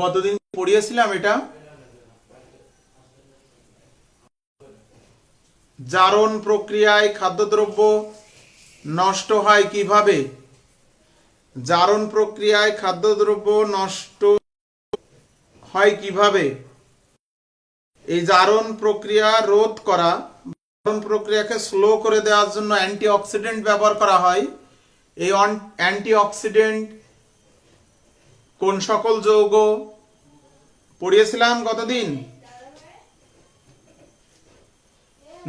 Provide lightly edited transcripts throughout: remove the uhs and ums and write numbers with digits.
গতদিন পড়িয়েছিলাম এটা। জারণ প্রক্রিয়ায় খাদ্যদ্রব্য নষ্ট হয় কিভাবে? জারণ প্রক্রিয়ায় খাদ্যদ্রব্য নষ্ট হয় কিভাবে? এই জারণ প্রক্রিয়া রোধ করা, জারণ প্রক্রিয়াকে স্লো করে দেওয়ার জন্য অ্যান্টিঅক্সিডেন্ট ব্যবহার করা হয়। এই অ্যান্টিঅক্সিডেন্ট কোন সকল যৌগ পড়িয়েছিলাম গতদিন?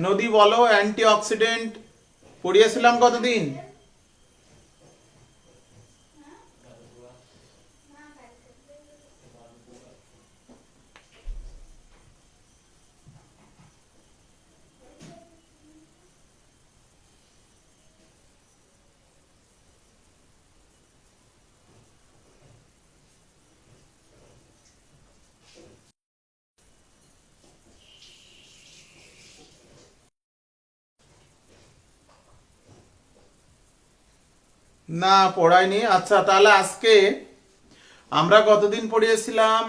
নদী বলো, অ্যান্টিঅক্সিডেন্ট পড়িয়েছিলাম কতদিন? না, পড়াইনি। আচ্ছা, তাহলে আজকে আমরা কতদিন পড়িয়েছিলাম?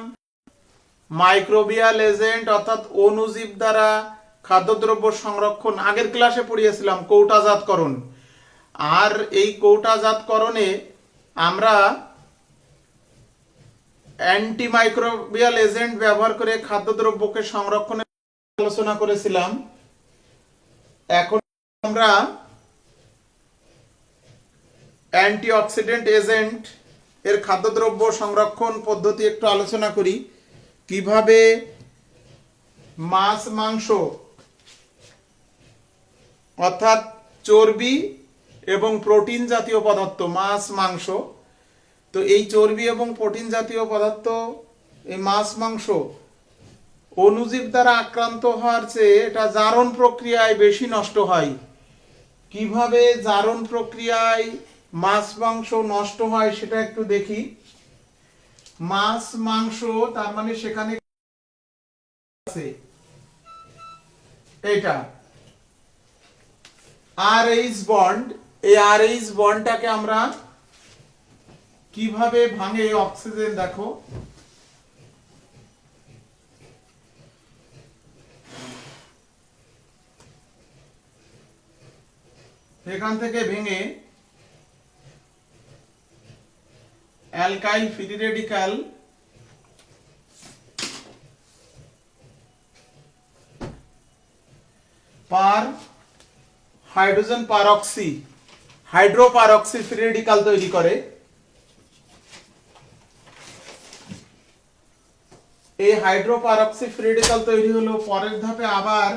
মাইক্রোবিয়াল এজেন্ট অর্থাৎ অণুজীব দ্বারা খাদ্যদ্রব্য সংরক্ষণ আগের ক্লাসে পড়িয়েছিলাম, কৌটাজাতকরণ। আর এই কৌটাজাতকরণে আমরা অ্যান্টিমাইক্রোবিয়াল এজেন্ট ব্যবহার করে খাদ্যদ্রব্যকে সংরক্ষণের আলোচনা করেছিলাম। এখন আমরা অ্যান্টিঅক্সিডেন্ট এজেন্ট এর খাদ্যদ্রব্য সংরক্ষণ পদ্ধতি একটু আলোচনা করি। কিভাবে মাছ মাংস অর্থাৎ চর্বি এবং প্রোটিন জাতীয় পদার্থ, মাছ মাংস, তো এই চর্বি এবং প্রোটিন জাতীয় পদার্থ, এই মাছ মাংস অণুজীব দ্বারা আক্রান্ত হওয়ার চেয়ে এটা জারণ প্রক্রিয়ায় বেশি নষ্ট হয়। কিভাবে জারণ প্রক্রিয়ায় মাছ মাংস নষ্ট হয় সেটা একটু দেখি। মাছ মাংস তার মানে সেখানে আছে এটা আরএইচ বন্ড। এই আরএইচ বন্ডটাকে আমরা কিভাবে ভাঙে? অক্সিজেন দেখো, এখান থেকে ভেঙে অ্যালকাইল ফ্রি রেডিক্যাল পার হাইড্রোজেন পারঅক্সি, হাইড্রোপারঅক্সি ফ্রি রেডিক্যাল তৈরি করে। এই হাইড্রোপারঅক্সি ফ্রি রেডিক্যাল তৈরি হলো, পরের ধাপে আবার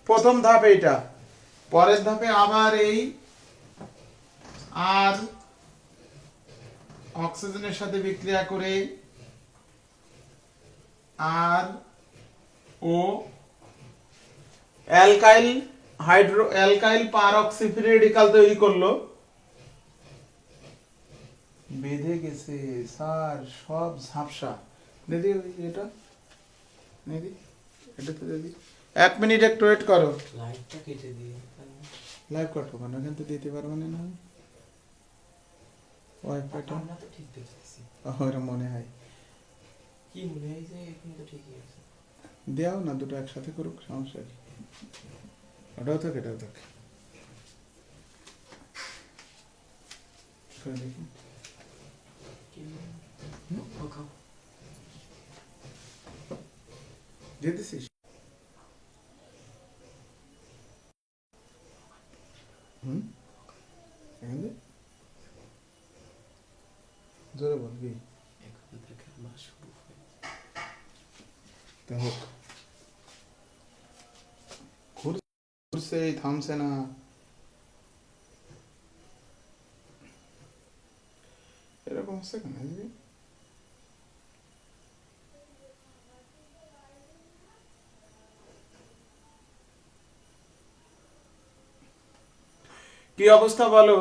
প্রথম ধাপে এটা, পরের ধাপে আবার এই আর অক্সিজেনের সাথে বিক্রিয়া করে আর ও অ্যালকাইল পারঅক্সি ফ্রি রেডিক্যাল তৈরি করলো। বেঁধে গেছে স্যার, সব ঝাপসা। দিদি এটা দিদি, এটাতে দিদি 1 মিনিট একটু ওয়েট করো। লাইটটা কেটে দিয়ে লাইভ কাটো কেন? এখান থেকে দিতে পারবো না না, ওয়াইফাইটা আমরা তো ঠিক দেখতেছি। ওর মনে হয় কি মনে হয় যে এখন তো ঠিকই আছে। দেও না, দুটো একসাথে করুক, সমস্যা কি? ওটাও থাকে, এটাও থাকে। দেখি দিয়ে দিছিস? হুম, এখান জোরে বলবি এখন থেকে মাস শুরু হয়। তা হোক ঘুরছে এই থামছে না এরকম হচ্ছে কেন আজকে? কি অবস্থা বলো?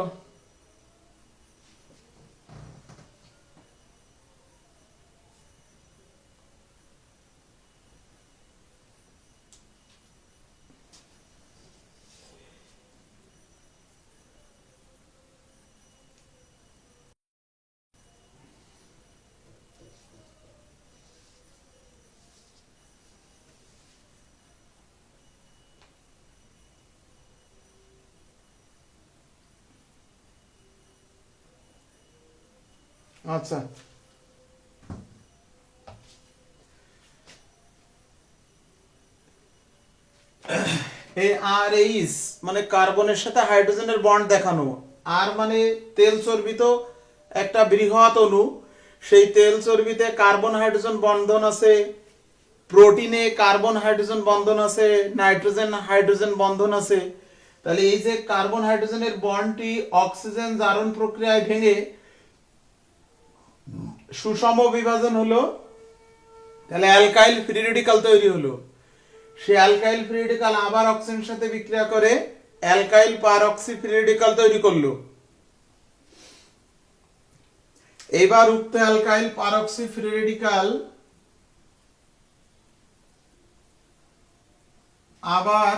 আচ্ছা এই আর এইস মানে কার্বনের সাথে হাইড্রোজেনের বন্ড দেখানো, আর মানে তেল চর্বিত একটা বৃহৎ অণু, সেই তেল চর্বিতে কার্বন হাইড্রোজেন বন্ধন আছে, প্রোটিনে কার্বন হাইড্রোজেন বন্ধন আছে, নাইট্রোজেন হাইড্রোজেন বন্ধন আছে। তাহলে এই যে কার্বন হাইড্রোজেনের বন্ডটি অক্সিজেন জারণ প্রক্রিয়ায় ভেঙে সুষম বিভাজন হলো, তাহলে অ্যালকাইল ফ্রি রেডিকাল তৈরি হলো। সে অ্যালকাইল ফ্রি রেডিকাল আবার অক্সিজেনের সাথে বিক্রিয়া করে অ্যালকাইল পারঅক্সি ফ্রি রেডিকাল তৈরি করলো। এবার উক্ত অ্যালকাইল পারঅক্সি ফ্রি রেডিকাল আবার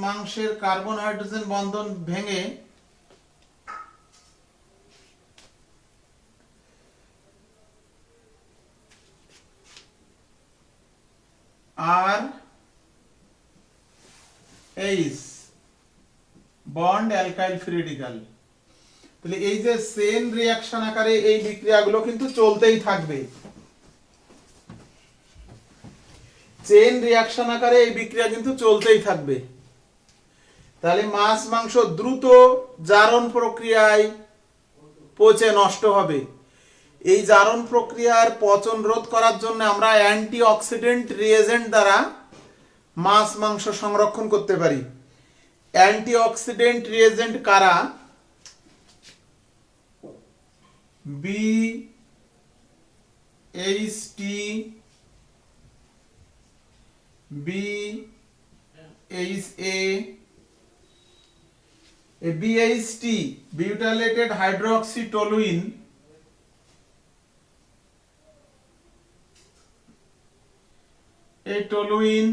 মাংসের কার্বন হাইড্রোজেন বন্ধন ভেঙে R H bond alkyl free radical. তাহলে এই যে চেইন রিঅ্যাকশন আকারে এই বিক্রিয়াগুলো কিন্তু চলতেই থাকবে, চেইন রিঅ্যাকশন আকারে এই বিক্রিয়া কিন্তু চলতেই থাকবে। তাহলে মাংস দ্রুত জারণ প্রক্রিয়ায় পচে নষ্ট হবে। এই জারণ প্রক্রিয়ার পচন রোধ করার জন্য আমরা অ্যান্টিঅক্সিডেন্ট রিএজেন্ট দ্বারা মাংস সংরক্ষণ করতে পারি। অ্যান্টিঅক্সিডেন্ট রিএজেন্ট কারা? BHT, BHA, BHT বিউটাইলেটেড hydroxy toluene, এই টলুইন,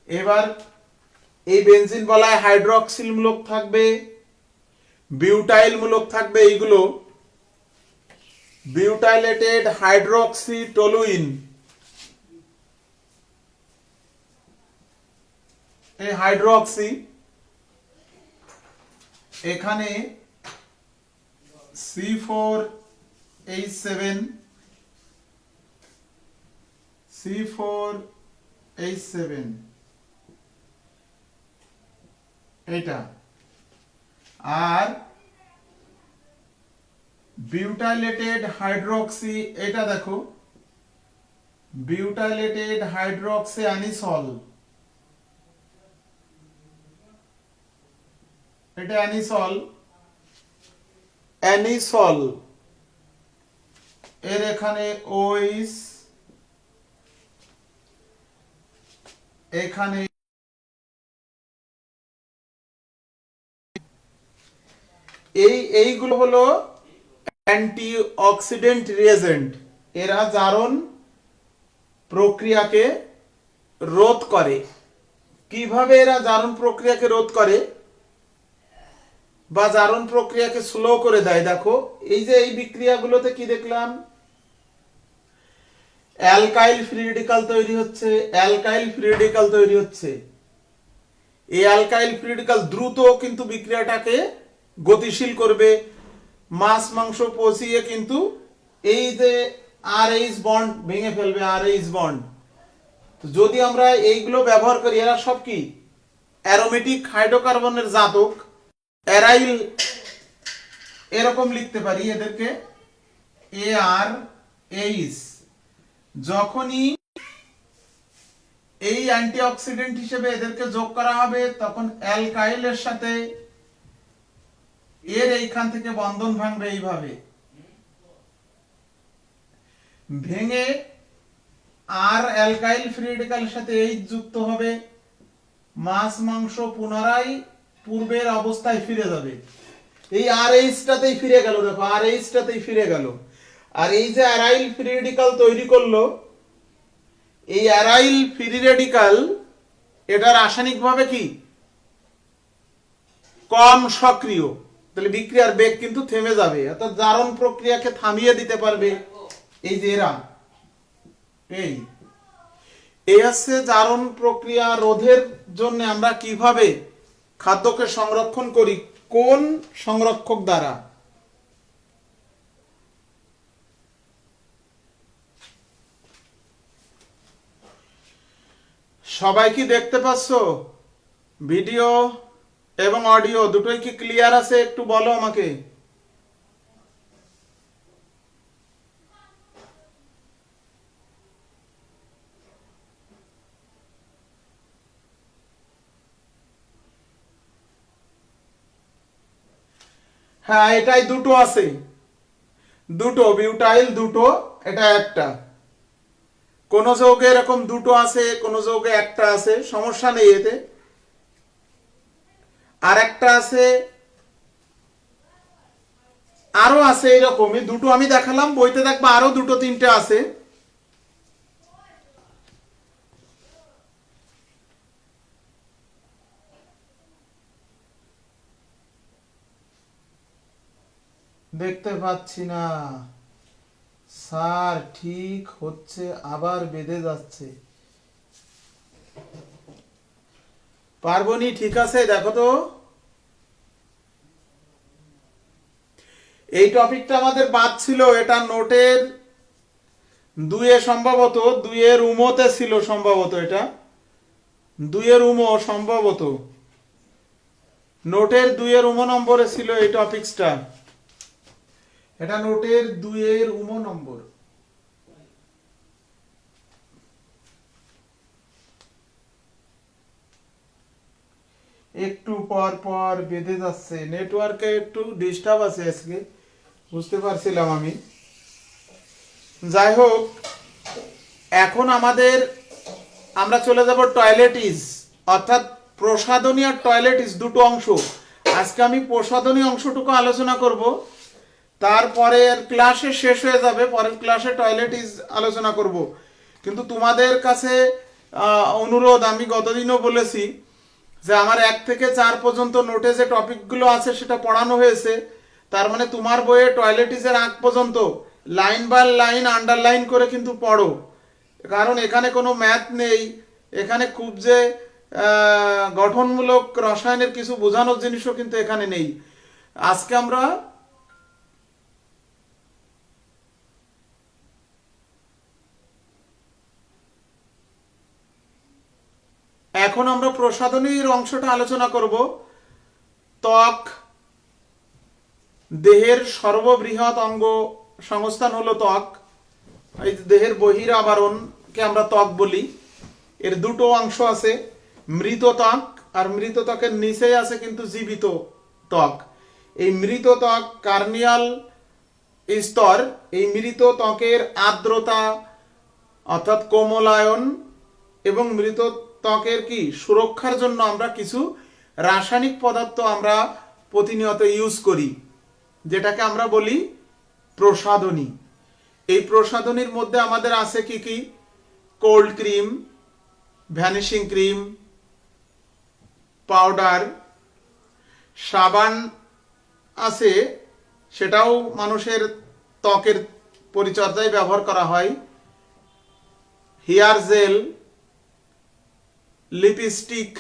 এবার এই বেনজিন বলায় হাইড্রোক্সিল মূলক থাকবে, বিউটাইল মূলক থাকবে, এইগুলো বিউটাইলেটেড হাইড্রোক্সি টলুইন। এই হাইড্রোক্সি এখানে C4H7 এটা, আর বিউটাইলেটেড হাইড্রোক্সি এটা দেখো, বিউটাইলেটেড হাইড্রোক্সি অ্যানিসল, এটা অ্যানিসল, এর এখানে ওইস, এখানে এইগুলো হলো অ্যান্টিঅক্সিডেন্ট রিএজেন্ট। এরা জারণ প্রক্রিয়াকে রোধ করে। কিভাবে এরা জারণ প্রক্রিয়াকে রোধ করে বা জারণ প্রক্রিয়াকে স্লো করে দেয়? দেখো এই যে এই বিক্রিয়াগুলোতে কি দেখলাম, অ্যালকাইল ফ্রি রেডিকাল তৈরি হচ্ছে, অ্যালকাইল ফ্রি রেডিকাল তৈরি হচ্ছে। এই অ্যালকাইল ফ্রি রেডিকাল দ্রুত কিন্তু বিক্রিয়াটাকে গতিশীল করবে, মাংস পচিয়ে কিন্তু এই যে RH বন্ড ভেঙে ফেলবে, RH বন্ড। যদি আমরা এইগুলো ব্যবহার করি, এরা সব কি অ্যারোমেটিক হাইড্রোকার্বনের জাতক, অ্যারাইল এরকম লিখতে পারি এদেরকে ARAs। যখনই এই অ্যান্টিঅক্সিডেন্ট হিসেবে এদেরকে যোগ করা হবে তখন অ্যালকাইলের সাথে এর এইখান থেকে বন্ধন ভাঙবে এইভাবে, ভেঙে আর অ্যালকাইল ফ্রি রেডিক্যালের সাথে এইচ যুক্ত হবে, মাছ মাংস পুনরায় পূর্বের অবস্থায় ফিরে যাবে। এই আরএইচটাতেই ফিরে গেল, দেখো আরএইচটাতেই ফিরে গেল। আর এই যে অ্যারাইল ফ্রি রেডিক্যাল তৈরি করলো, এই অ্যারাইল ফ্রি রেডিক্যাল এটা রাসায়নিকভাবে কি কম সক্রিয়, তাহলে বিক্রিয়ার বেগ কিন্তু থেমে যাবে, অর্থাৎ জারণ প্রক্রিয়াকে থামিয়ে দিতে পারবে এই যে এরা। এই হচ্ছে জারণ প্রক্রিয়া রোধের জন্য আমরা কিভাবে খাদ্যকে সংরক্ষণ করি, কোন সংরক্ষক দ্বারা। সবাই কি দেখতে পাচ্ছ? ভিডিও এবং অডিও দুটোই কি ক্লিয়ার আছে? একটু বলো আমাকে। হ্যাঁ, এটাই দুটো আছে, দুটো বিউটাইল, দুটো, এটা একটা। কোন যৌগে এরকম দুটো আছে, কোন যৌগে একটা আছে, সমস্যা নেই এতে। আর একটা আছে, আরো আছে এরকমই দুটো, আমি দেখালাম, বইতে দেখবা আরো দুটো তিনটে আছে। দেখতে পাচ্ছি না স্যার, ঠিক হচ্ছে আবার বেঁধে যাচ্ছে। পার্বণী ঠিক আছে, দেখো তো। এই টপিকটা আমাদের বাদ ছিল, এটা নোটের 2-এ সম্ভবত, 2-এর উমোতে ছিল সম্ভবত, এটা 2-এর উমো সম্ভবত, নোটের 2-এর উমো নম্বরে ছিল এই টপিকসটা। এটা নোটের 2-এর উমো নম্বর। একটু পর পর বেঁধে যাচ্ছে, নেটওয়ার্কে একটু ডিস্টার্ব আছে আজকে, বুঝতে পারছিলাম আমি। যাই হোক, এখন আমরা চলে যাব টয়লেটিস, অর্থাৎ প্রসাধনী আর টয়লেটিস দুটো অংশ। আজকে আমি প্রসাধনী অংশটুকু আলোচনা করব, তারপরে ক্লাসে শেষ হয়ে যাবে, পরের ক্লাসে টয়লেটিস আলোচনা করব। কিন্তু তোমাদের কাছে অনুরোধ, আমি গতদিনও বলেছি যে আমার 1 থেকে 4 পর্যন্ত নোটে যে টপিকগুলো আছে সেটা পড়ানো হয়েছে, তার মানে তোমার বইয়ে টয়লেটিসের আগ পর্যন্ত লাইন বাই লাইন আন্ডারলাইন করে কিন্তু পড়ো, কারণ এখানে কোনো ম্যাথ নেই, এখানে খুব যে গঠনমূলক রসায়নের কিছু বোঝানোর জিনিসও কিন্তু এখানে নেই। আজকে আমরা এখন আমরা প্রসাধনীর অংশটা আলোচনা করব। ত্বক দেহের সর্ববৃহৎ অঙ্গ সংস্থান হলো ত্বক। এই দেহের বহির আবরণকে আমরা ত্বক বলি। এর দুটো অংশ আছে, মৃত ত্বক, আর মৃত ত্বকের নিচেই আছে কিন্তু জীবিত ত্বক। এই মৃত ত্বক কার্নিয়াল স্তর, এই মৃত ত্বকের আর্দ্রতা অর্থাৎ কোমলায়ন এবং মৃত ত্বকের কি সুরক্ষার জন্য আমরা কিছু রাসায়নিক পদার্থ আমরা প্রতিনিয়ত ইউজ করি, যেটাকে আমরা বলি প্রসাধনী। এই প্রসাধনীর মধ্যে আমাদের আছে কি কি? Cold cream, vanishing cream, powder, সাবান আছে, সেটাও মানুষের ত্বকের পরিচর্যায় ব্যবহার করা হয়, হেয়ার জেল, লিপস্টিক,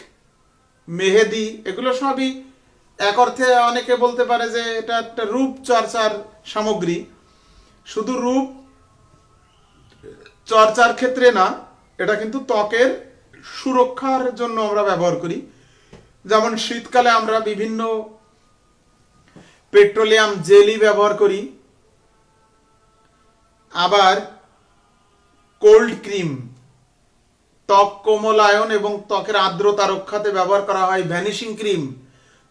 মেহেদি, এগুলো সবই এক অর্থে অনেকে বলতে পারে যে এটা একটা রূপ চর্চার সামগ্রী। শুধু রূপ চর্চার ক্ষেত্রে না, এটা কিন্তু ত্বকের সুরক্ষার জন্য আমরা ব্যবহার করি। যেমন শীতকালে আমরা বিভিন্ন পেট্রোলিয়াম জেলি ব্যবহার করি, আবার কোল্ড ক্রিম ত্বক কোমলায়ন এবং ত্বকের আর্দ্রতা রক্ষাতে ব্যবহার করা হয়, ভ্যানিশিং ক্রিম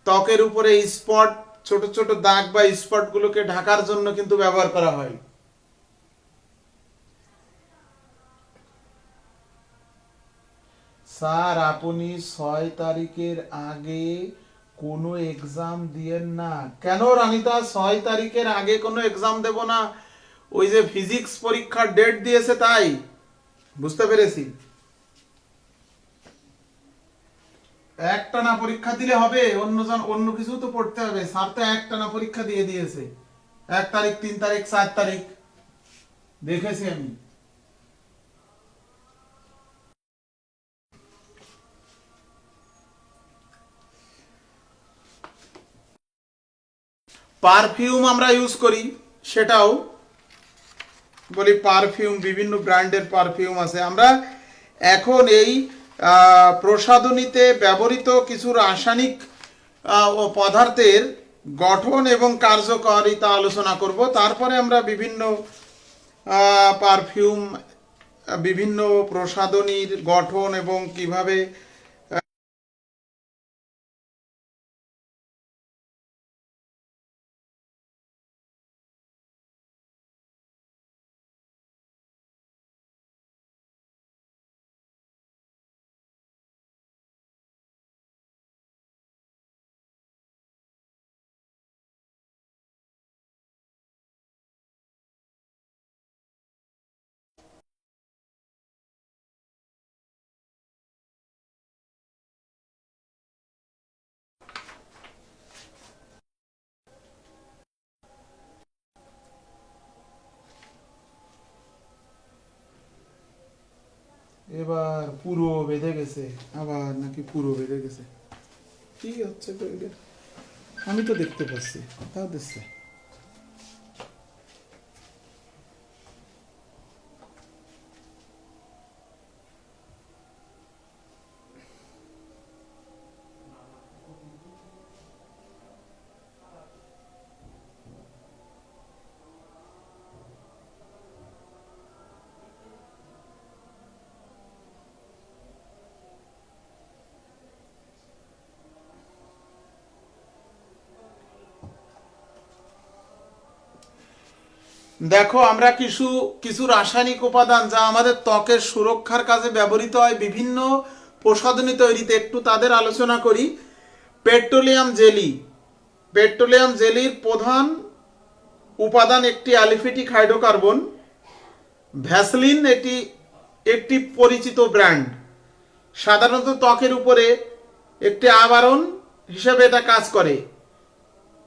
ত্বকের উপরে স্পট, ছোট ছোট দাগ বা স্পটগুলোকে ঢাকার জন্য কিন্তু ব্যবহার করা হয়। স্যার আপনি 6 তারিখের আগে কোনো এক্সাম দিয়েন না কেন? রানিতা 6 তারিখের আগে কোনো এক্সাম দেব না? ওই যে ফিজিক্স পরীক্ষার ডেট দিয়েছে তাই। বুঝতে পেরেছি। একটানা পরীক্ষা দিলে হবে? অন্য কিছু তো পড়তে হবে। স্যার তো একটানা পরীক্ষা দিয়ে দিয়েছে, 1 তারিখ, 3 তারিখ, 4 তারিখ, দেখেছি আমি। পারফিউম আমরা ইউজ করি, সেটাও বলি। পারফিউম বিভিন্ন ব্র্যান্ডের পারফিউম আছে। আমরা এখন এই প্রসাধনীতে ব্যবহৃত কিছু রাসায়নিক ও পদার্থের গঠন এবং কার্যকারিতা আলোচনা করব। তারপরে আমরা বিভিন্ন পারফিউম, বিভিন্ন প্রসাধনীর গঠন এবং কিভাবে এবার পুরো বেঁধে গেছে, আবার নাকি পুরো বেঁধে গেছে, কি হচ্ছে তো এটা? আমি তো দেখতে পাচ্ছি, তাও দিচ্ছে। দেখো, আমরা কিছু কিছু রাসায়নিক উপাদান যা আমাদের ত্বকের সুরক্ষার কাজে ব্যবহৃত হয় বিভিন্ন প্রসাধনী তৈরিতে, একটু তাদের আলোচনা করি। পেট্রোলিয়াম জেলি, পেট্রোলিয়াম জেলির প্রধান উপাদান একটি অ্যালিফেটিক হাইড্রোকার্বন। ভ্যাসলিন এটি একটি পরিচিত ব্র্যান্ড। সাধারণত ত্বকের উপরে একটি আবরণ হিসেবে এটা কাজ করে।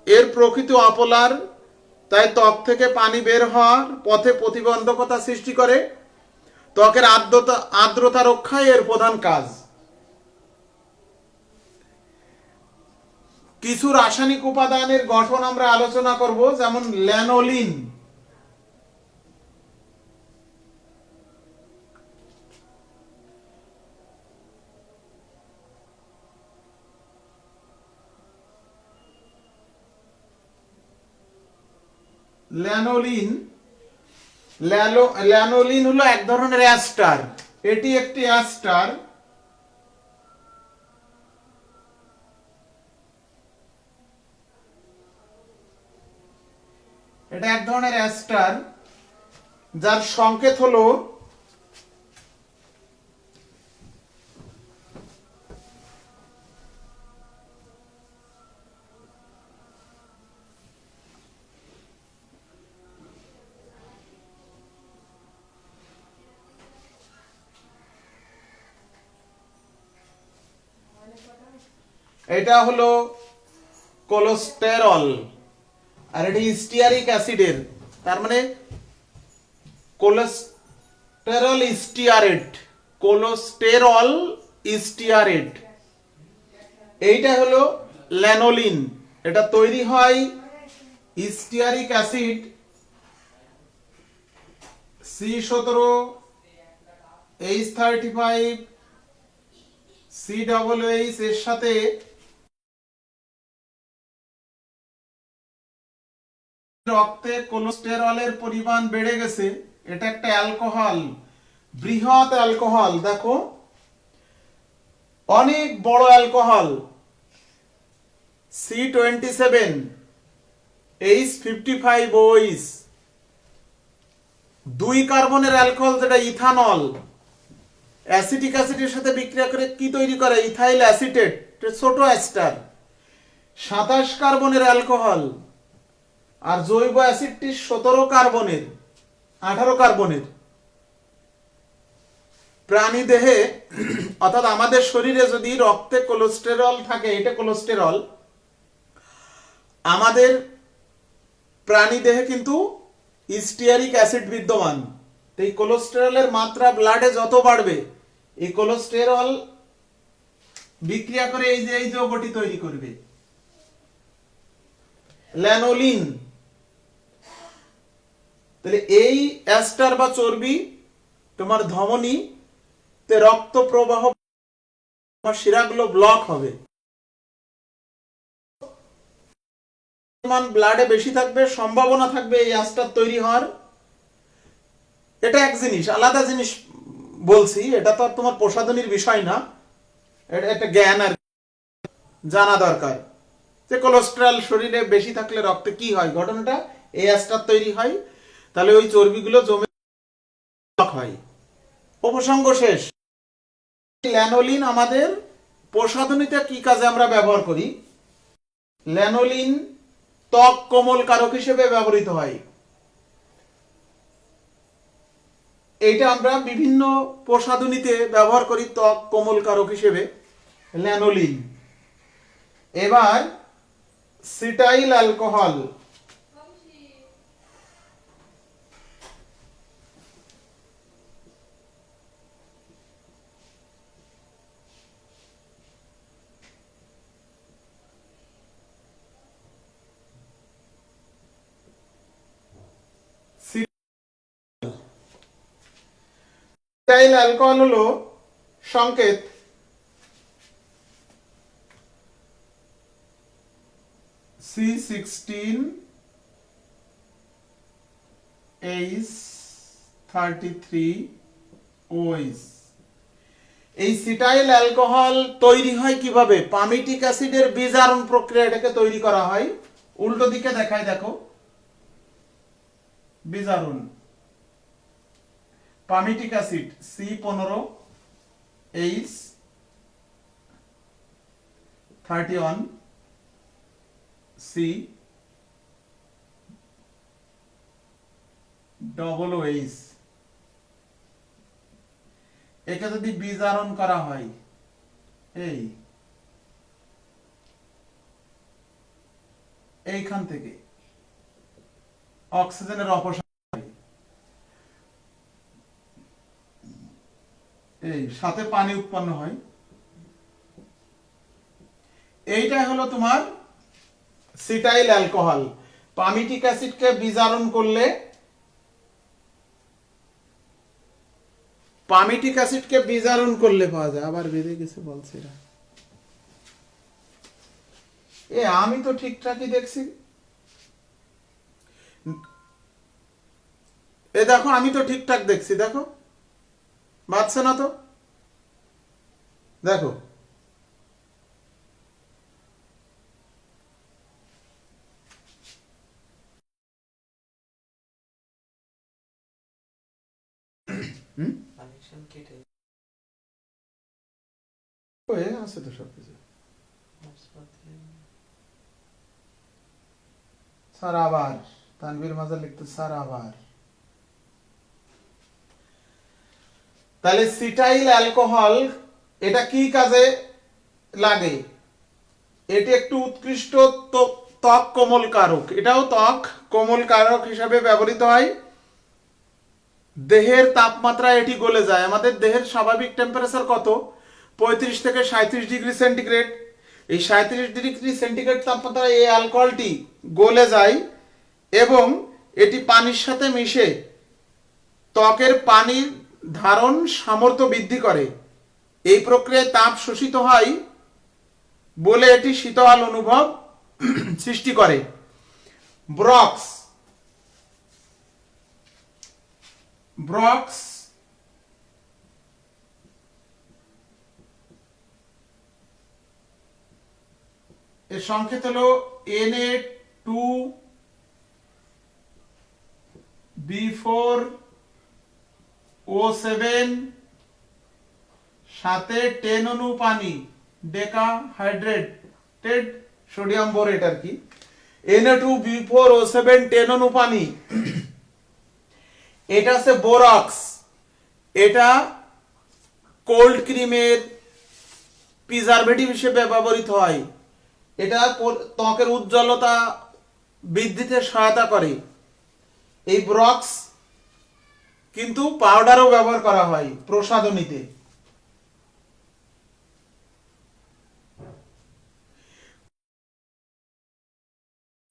এর প্রকৃতি অপোলার, তাই ত্বক থেকে পানি বের হওয়ার পথে প্রতিবন্ধকতা সৃষ্টি করে। ত্বকের আর্দ্রতা রক্ষায় এর প্রধান কাজ। কিছু রাসায়নিক উপাদানের গঠন আমরা আলোচনা করব, যেমন ল্যানোলিন। ল্যানোলিন ল্যানোলিন হলো এক ধরনের অ্যাস্টার। এটি একটি অ্যাস্টার। এটা এক ধরনের অ্যাস্টার যার সংকেত হলো এটা হলো কোলেস্টেরল, আর এটি স্টিয়ারিক অ্যাসিডের, তার মানে কোলেস্টেরল স্টিয়ারেট, কোলেস্টেরল স্টিয়ারেট। এইটা হলো ল্যানোলিন। এটা তৈরি হয় স্টিয়ারিক অ্যাসিড C17H35 COOH এর সাথে রক্তে কোলেস্টেরলের পরিমাণ বেড়ে গেছে, এটা একটা অ্যালকোহল, বৃহৎ অ্যালকোহল, দেখো অনেক বড় অ্যালকোহল, C27 H55OH, 2 কার্বনের অ্যালকোহল যেটা ইথানল, অ্যাসিটিক অ্যাসিডের সাথে বিক্রিয়া করে কি তৈরি করে? ইথাইল অ্যাসিটেট, ছোট অ্যাস্টার। 27 কার্বনের অ্যালকোহল, আর জৈব অ্যাসিডটি 17 কার্বনের, 18 কার্বনের। প্রাণী দেহে অর্থাৎ আমাদের শরীরে যদি রক্তে কোলেস্টেরল থাকে, এটা কোলেস্টেরল, আমাদের প্রাণী দেহে কিন্তু স্টিয়ারিক অ্যাসিড বিদ্যমান। তো এই কোলেস্টেরলের মাত্রা ব্লাডে যত বাড়বে, এই কোলেস্টেরল বিক্রিয়া করে এই যৌগটি তৈরি করবে, ল্যানোলিন। তাহলে এই অ্যাস্টার বা চর্বি তোমার ধমনী তে রক্ত প্রবাহ, শিরাগুলো ব্লক হবে, ব্লাডে বেশি থাকবে, সম্ভাবনা থাকবে এই অ্যাস্টার তৈরি হওয়ার। এটা এক জিনিস, আলাদা জিনিস বলছি, এটা তো আর তোমার প্রসাধনীর বিষয় না, এটা একটা জ্ঞান আর জানা দরকার যে কোলেস্টেরল শরীরে বেশি থাকলে রক্তে কি হয়, ঘটনাটা এই অ্যাস্টার তৈরি হয়, তাহলে ওই চর্বিগুলো জমে হয়। উপসংগ শেষ। ল্যানোলিন আমাদের প্রসাধনীতে কি কাজে আমরা ব্যবহার করি? ল্যানোলিন ত্বক কোমল কারক হিসেবে ব্যবহৃত হয়। এটা আমরা বিভিন্ন প্রসাধনীতে ব্যবহার করি ত্বক কোমল কারক হিসেবে, ল্যানোলিন। এবার সিটাইল অ্যালকোহল, সিটাইল অ্যালকোহল হলো সংকেত C16H33OH। এই সিটাইল অ্যালকোহল তৈরি হয় কিভাবে? পামিটিক অ্যাসিডের বিজারণ প্রক্রিয়া এটাকে তৈরি করা হয়। উল্টো দিকে দেখায়, দেখো বিজারণ, পামিটিক অ্যাসিড C15H31C OOH, একে যদি বিজারণ করা হয় এইখান থেকে অক্সিজেনের অপসারণ হয়, এই সাথে পানি উৎপন্ন হয়। এইটা হলো তোমার সিটাইল অ্যালকোহল। পামিটিক অ্যাসিডকে বিজারণ করলে, পামিটিক অ্যাসিডকে বিজারণ করলে পাওয়া যায়। আবার বেড়ে গেছে বলছে এরা। আমি তো ঠিকঠাকই দেখছি, দেখো আমি তো ঠিকঠাক দেখছি, দেখো বাড়ছে না তো, দেখো কানেকশন কেটে আছে তো সবকিছু। স্যার আবার তানভীর মাজার লিখতে, স্যার আবার। তাহলে সিটাইল অ্যালকোহল এটা কি কাজে লাগে? এটি একটু উৎকৃষ্ট ত্বক কোমল কারক, এটাও ত্বক কোমল কারক হিসাবে ব্যবহৃত হয়। দেহের তাপমাত্রা এটি গলে যায়। আমাদের দেহের স্বাভাবিক টেম্পারেচার কত? 35 থেকে 37 ডিগ্রি সেন্টিগ্রেড। এই 37 ডিগ্রি সেন্টিগ্রেড তাপমাত্রা এই অ্যালকোহলটি গলে যায় এবং এটি পানির সাথে মিশে ত্বকের পানির ধারণ সামর্থ্য বৃদ্ধি করে। এই প্রক্রিয়ায় তাপ শোষিত হয় বলে এটি শীতল অনুভব সৃষ্টি করে। ব্রক্স ব্রক্স এর সংকেত হলো Na2B4O7 সাথে 10 অণু পানি ডেকা হাইড্রেটেড সোডিয়াম বোরেট আর কি। Na2B4O7 10 অণু পানি, এটা হচ্ছে বোরক্স। এটা কোল্ড ক্রিমের প্রিজারভেটিভ হিসেবে ব্যবহৃত হয়। এটা ত্বকের উজ্জ্বলতা বৃদ্ধিতে সহায়তা করে। এই ব্রক্স কিন্তু পাউডারও ব্যবহার করা হয় প্রসাধনীতে।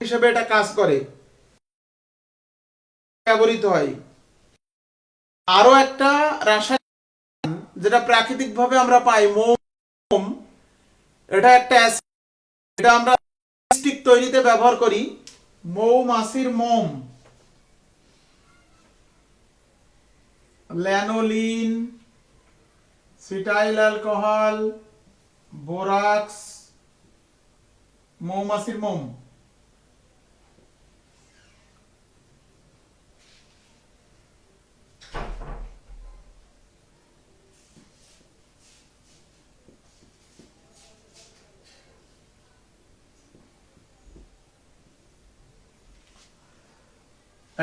হিসেবে এটা কাজ করে, ব্যবহৃত হয়। আরো একটা রাসায়নিক যেটা প্রাকৃতিক ভাবে আমরা পাই, মোম। এটা একটা অ্যাসিড, এটা আমরা লিপস্টিক তৈরিতে ব্যবহার করি। মৌমাছির মোম, ল্যানোলিন, সিটাইল অ্যালকোহল, বোরাক্স, মৌমাছির মোম।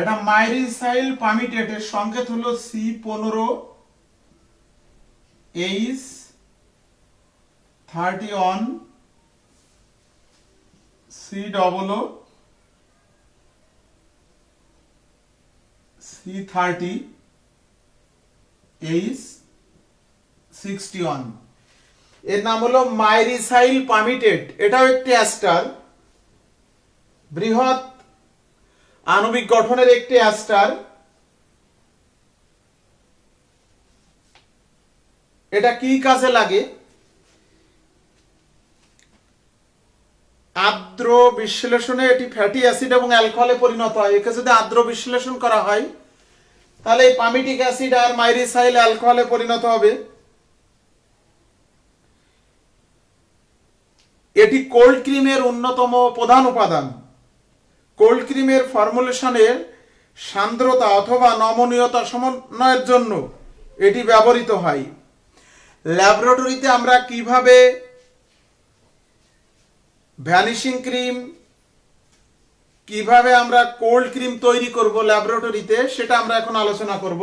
এটা মাইরিসাইল পামিটেটের সংকেত হলো C15H31 C30H61। এর নাম হলো মাইরিসাইল পামিটেট। এটাও একটি অ্যাস্টার, বৃহৎ আণবিক গঠনের একটি অ্যাস্টার। এটা কি কাজে লাগে? আর্দ্র বিশ্লেষণে এটি ফ্যাটি অ্যাসিড এবং অ্যালকোহলে পরিণত হয়। একে যদি আর্দ্র বিশ্লেষণ করা হয় তাহলে এই পামিটিক অ্যাসিড আর মাইরিসাইল অ্যালকোহলে পরিণত হবে। এটি কোল্ড ক্রিমের অন্যতম প্রধান উপাদান। কোল্ড ক্রিমের ফর্মুলেশনের সান্দ্রতা অথবা নমনীয়তা সমন্বয়ের জন্য এটি ব্যবহৃত হয়। ল্যাবরেটরিতে আমরা কিভাবে ভ্যানিশিং ক্রিম, কিভাবে আমরা কোল্ড ক্রিম তৈরি করব ল্যাবরেটরিতে, সেটা আমরা এখন আলোচনা করব।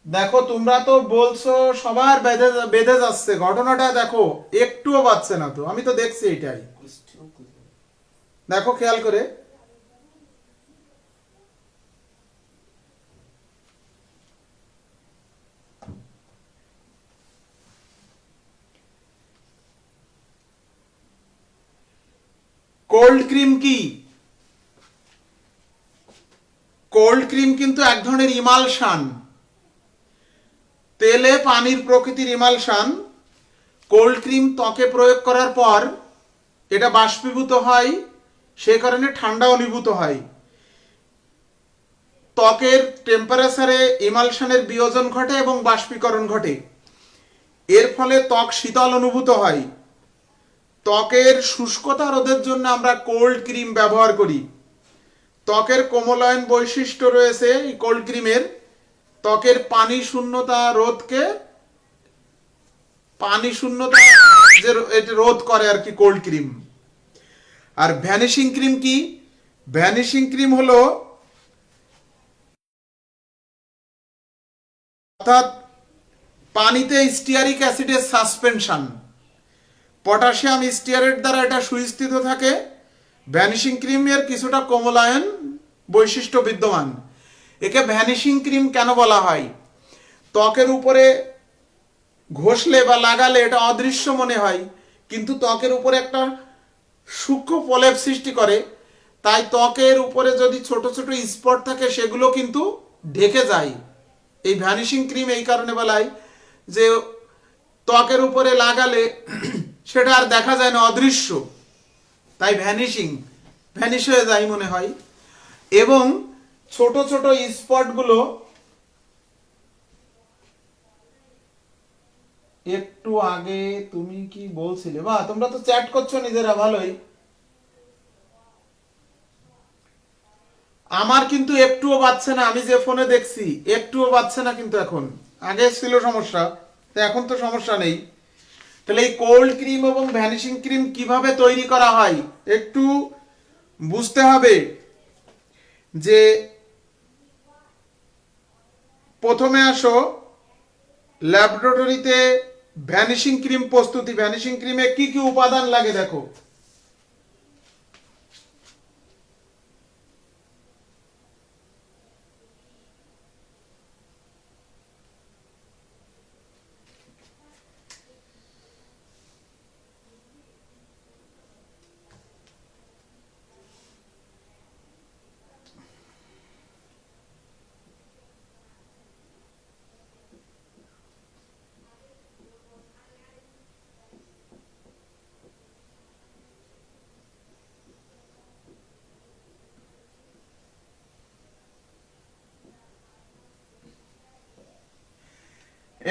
দেখো, তোমরা তো বলছো সবার বেঁধে যাচ্ছে, ঘটনাটা দেখো একটুও বাচ্চে না তো, আমি তো দেখছি এটাই। দেখো খেয়াল করে, কোল্ড ক্রিম কি? কোল্ড ক্রিম কিন্তু এক ধরনের ইমালশন, তেলে পানির প্রকৃতির ইমালশন। কোল্ড ক্রিম ত্বকে প্রয়োগ করার পর এটা বাষ্পীভূত হয়, সেই কারণে ঠান্ডা অনুভূত হয়। ত্বকের টেম্পারেচারে ইমালশনের বিয়োজন ঘটে এবং বাষ্পীকরণ ঘটে। এর ফলে ত্বক শীতল অনুভূত হয়। ত্বকের শুষ্কতা রোধের জন্য আমরা কোল্ড ক্রিম ব্যবহার করি। ত্বকের কোমলায়ন বৈশিষ্ট্য রয়েছে এই কোল্ড ক্রিমের। ত্বকের পানি শূন্যতা রোধকে, পানি শূন্যতা যে এটা রোধ করে আর কি কোল্ড ক্রিম। আর ভ্যানিশিং ক্রিম কি? ভ্যানিশিং ক্রিম হলো, অর্থাৎ পানিতে স্টিয়ারিক অ্যাসিডের সাসপেনশন, পটাশিয়াম স্টিয়ারেট দ্বারা এটা সুস্থিত থাকে। ভ্যানিশিং ক্রিমের কিছুটা কোমলায়ন বৈশিষ্ট্য বিদ্যমান। একে ভ্যানিশিং ক্রিম কেন বলা হয়? ত্বকের উপরে ঘষলে বা লাগালে এটা অদৃশ্য মনে হয়, কিন্তু ত্বকের উপরে একটা সূক্ষ্ম প্রলেপ সৃষ্টি করে। তাই ত্বকের উপরে যদি ছোট ছোট স্পট থাকে সেগুলো কিন্তু ঢেকে যায়। এই ভ্যানিশিং ক্রিম এই কারণে বলা হয় যে ত্বকের উপরে লাগালে সেটা আর দেখা যায় না, অদৃশ্য, তাই ভ্যানিশিং। ভ্যানিশ হয়ে যায় মনে হয়। এবং ছোট ছোট স্পটগুলো একটু আগে তুমি কি বলছিলে, বা তোমরা তো চ্যাট করছো নিজেরা ভালোই, আমার কিন্তু একটুও বাজছে না, আমি যে ফোনে দেখছি একটুও বাজছে না কিন্তু এখন। আগে ছিল সমস্যা, তো এখন তো সমস্যা নেই। তাহলে এই কোল্ড ক্রিম এবং ভ্যানিশিং ক্রিম কিভাবে তৈরি করা হয় একটু বুঝতে হবে। যে প্রথমে আসো ল্যাবরেটরিতে ভ্যানিশিং ক্রিম প্রস্তুতি। ভ্যানিশিং ক্রিমে কি কি উপাদান লাগে দেখো।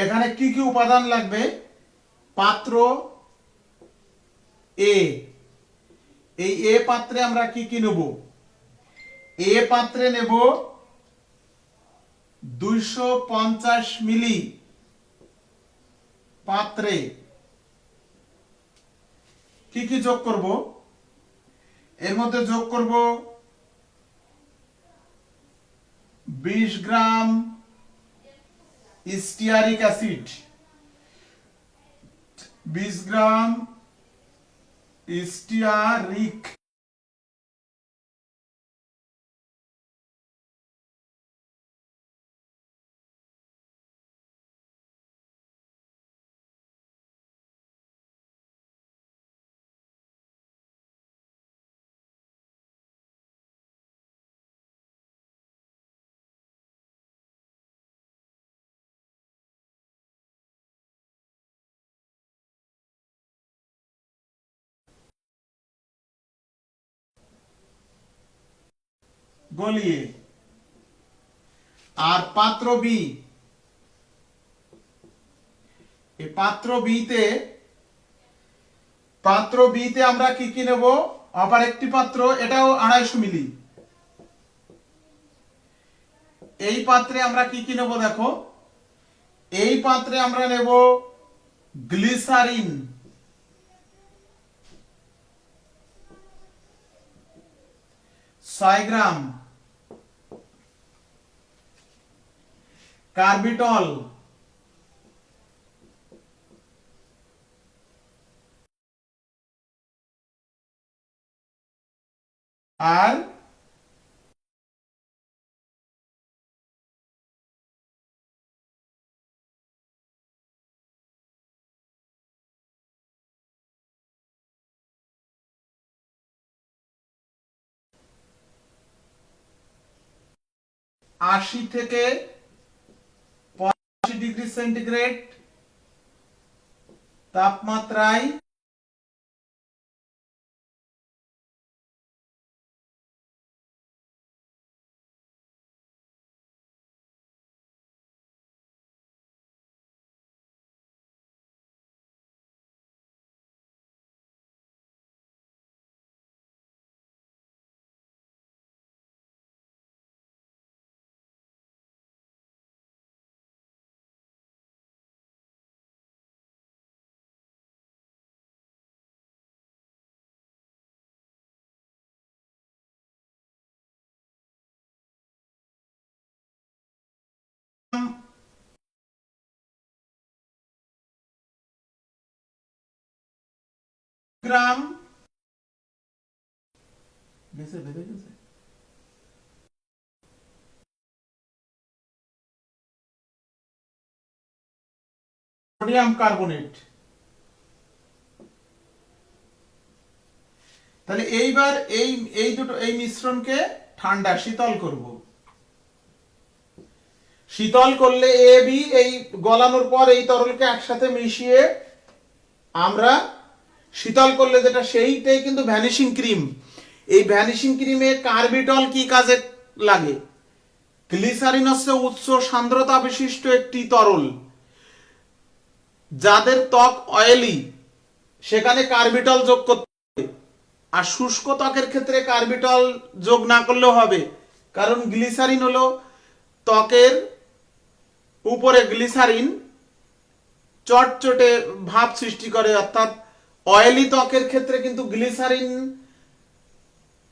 এখানে কি কি উপাদান লাগবে। পাত্র এ, এই এ পাত্রে আমরা কি কি নেব। এ পাত্রে নেব 250 মিলি পাত্রে কি কি যোগ করব। এর মধ্যে যোগ করব 20 গ্রাম স্টিয়ারিক অ্যাসিড, 20 গ্রাম স্টিয়ারিক গলিয়ে। আর পাত্র বি, এই পাত্র বিতে আমরা কি কি নেব। আবার একটি পাত্র, এটাও 250 মিলি। এই পাত্রে আমরা কি কি নেব দেখো। এই পাত্রে আমরা নেব গ্লিসারিন, ছয় গ্রাম, কার্বিটল, আর 80 থেকে 85 ডিগ্রি সেন্টিগ্রেড তাপমাত্রায় গ্রাম গেছে, বেড়ে গেছে, সোডিয়াম কার্বনেট। তাহলে এইবার এই দুটো এই মিশ্রণকে ঠান্ডা শীতল করব। শীতল করলে এ বি এই গলানোর পর এই তরলকে একসাথে মিশিয়ে আমরা শীতল করলে যেটা সেইটাই কিন্তু ভ্যানিশিং ক্রিম। এই ভ্যানিশিং ক্রিমে কার্বিটল কি কাজে লাগে? গ্লিসারিন হচ্ছে উচ্চ সান্দ্রতা বিশিষ্ট একটি তরল। যাদের ত্বক অয়েলি সেখানে কার্বিটল যোগ করতে হবে, আর শুষ্ক ত্বকের ক্ষেত্রে কার্বিটল যোগ না করলেও হবে, কারণ গ্লিসারিন হলো ত্বকের উপরে গ্লিসারিন চটচটে ভাব সৃষ্টি করে, অর্থাৎ অয়েলি ত্বকের ক্ষেত্রে কিন্তু গ্লিসারিন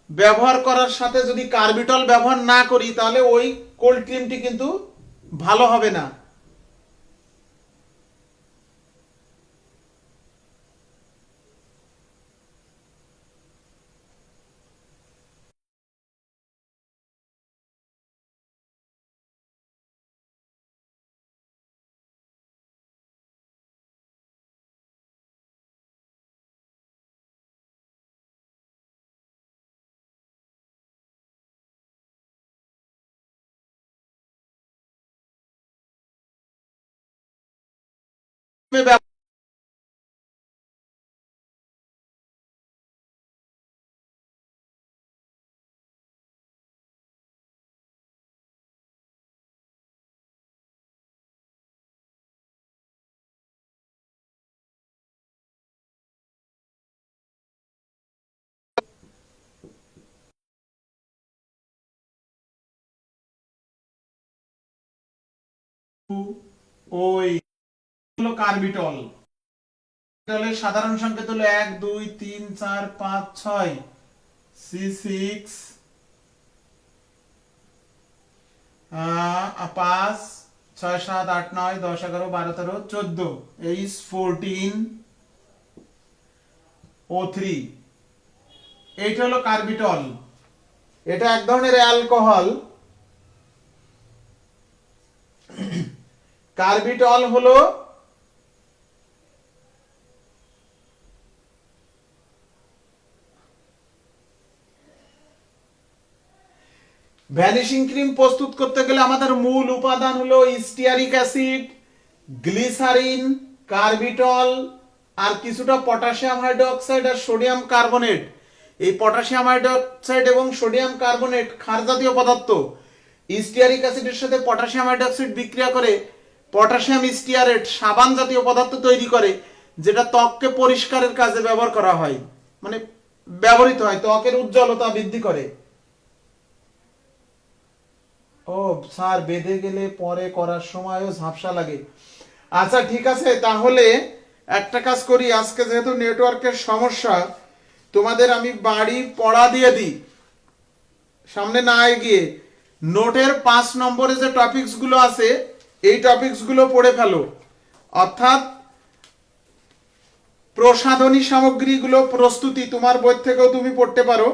ব্যবহার করার সাথে যদি কার্বিটল ব্যবহার না করি তাহলে ওই কোল্ড ক্রিমটি কিন্তু ভালো হবে না। ওই হলো কার্বিটল। কার্বিটলের সাধারণ সংকেত হলো 1 2 3 4 5 6 C6 5 6 7 8 9 10 11 12 13 14 H14 O3। এইটা হলো কার্বিটল। এটা এক ধরনের অ্যালকোহল। কার্বিটল হলো ভ্যানিশিং ক্রিম প্রস্তুত করতে গেলে আমাদের মূল উপাদান হলো স্টিয়ারিক অ্যাসিড, গ্লিসারিন, কার্বিটল আর কিছুটা পটাশিয়াম হাইড্রোক্সাইড আর সোডিয়াম কার্বনেট। এই পটাশিয়াম হাইড্রোক্সাইড এবং সোডিয়াম কার্বনেট ক্ষার জাতীয় পদার্থ। স্টিয়ারিক অ্যাসিডের সাথে পটাশিয়াম হাইড্রোক্সাইড বিক্রিয়া করে পটাশিয়াম স্টিয়ারেট সাবান জাতীয় পদার্থ তৈরি করে, যেটা ত্বককে পরিষ্কারের কাজে ব্যবহার করা হয়, মানে ব্যবহৃত হয়, ত্বকের উজ্জ্বলতা বৃদ্ধি করে। ও স্যার, বেঁধে গেলে পরে করার সময়ও ঝাপসা লাগে। আচ্ছা ঠিক আছে, তাহলে একটা কাজ করি, আজকে যেহেতু নেটওয়ার্কের সমস্যা, তোমাদের আমি বাড়ি পড়া দিয়ে দিই, সামনে না এগিয়ে নোটের 5 নম্বরে যে টপিকস গুলো আছে এই টপিকস গুলো পড়ে ফেলো। অর্থাৎ প্রসাধনী সামগ্রীগুলো প্রস্তুতি তোমার বই থেকেও তুমি পড়তে পারো।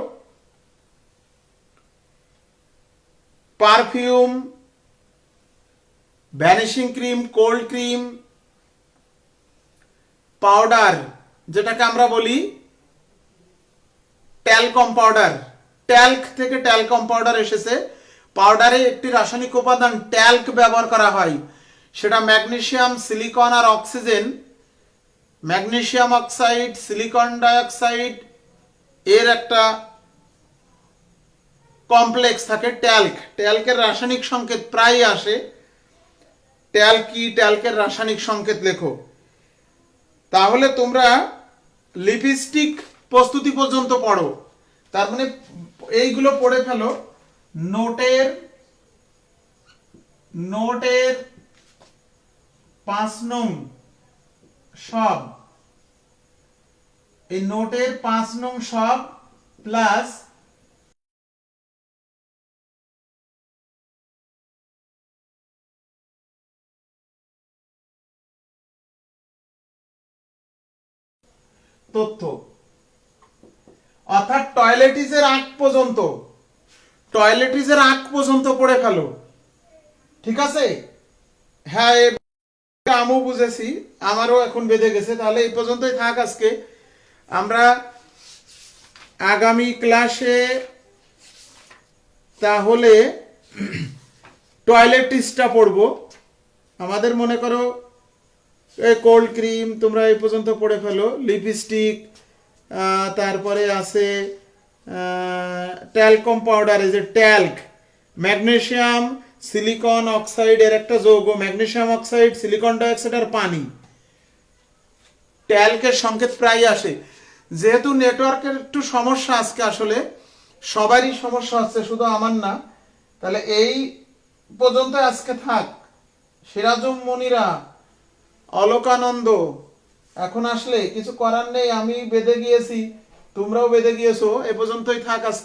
Perfume, vanishing cream, cold cream, powder যেটাকে আমরা বলি ট্যালকম পাউডার, ট্যাল্ক থেকে ট্যালকম পাউডার এসেছে। পাউডারে একটি রাসায়নিক উপাদান ট্যাল্ক ব্যবহার করা হয়, সেটা ম্যাগনেসিয়াম, সিলিকন আর oxygen. Magnesium oxide, silicon dioxide এর একটা কমপ্লেক্স থাকে ট্যাল্ক। ট্যাল্কের রাসায়নিক সংকেত প্রায় আসে, ট্যাল্ক কি, ট্যাল্কের রাসায়নিক সংকেত লেখো। তাহলে তোমরা লিপস্টিক প্রস্তুতি পর্যন্ত পড়ো, তার মানে এইগুলো পড়ে ফেলো। নোটের 5 নং সব, এই নোটের 5 নং সব প্লাস তথ্য, অর্থাৎ টয়লেটিসের আগ পর্যন্ত পড়ে ফেলো, ঠিক আছে? হ্যাঁ, আমিও বুঝেছি, আমারও এখন বেঁধে গেছে। তাহলে এই পর্যন্তই থাক আজকে। আমরা আগামী ক্লাসে তাহলে টয়লেটিসটা পড়বো। আমাদের মনে করো এই কোল্ড ক্রিম তোমরা এই পর্যন্ত পড়ে ফেলো, লিপস্টিক, তারপরে আছে ট্যালকম পাউডার, এই যে ট্যাল্ক, ম্যাগনেসিয়াম সিলিকন অক্সাইড এর একটা যৌগ, ম্যাগনেসিয়াম অক্সাইড, সিলিকন ডাইঅক্সাইড আর পানি। ট্যাল্কের সংকেত প্রায় আসে। যেহেতু নেটওয়ার্কের একটু সমস্যা আজকে, আসলে সবারই সমস্যা হচ্ছে, শুধু আমার না, তাহলে এই পর্যন্ত আজকে থাক। সিরাজুম মনিরা, অলোকানন্দ, এখন আসলে কিছু করার নেই, আমি বেঁধে গিয়েছি, তোমরাও বেঁধে গিয়েছো, এ পর্যন্তই থাক আজকে।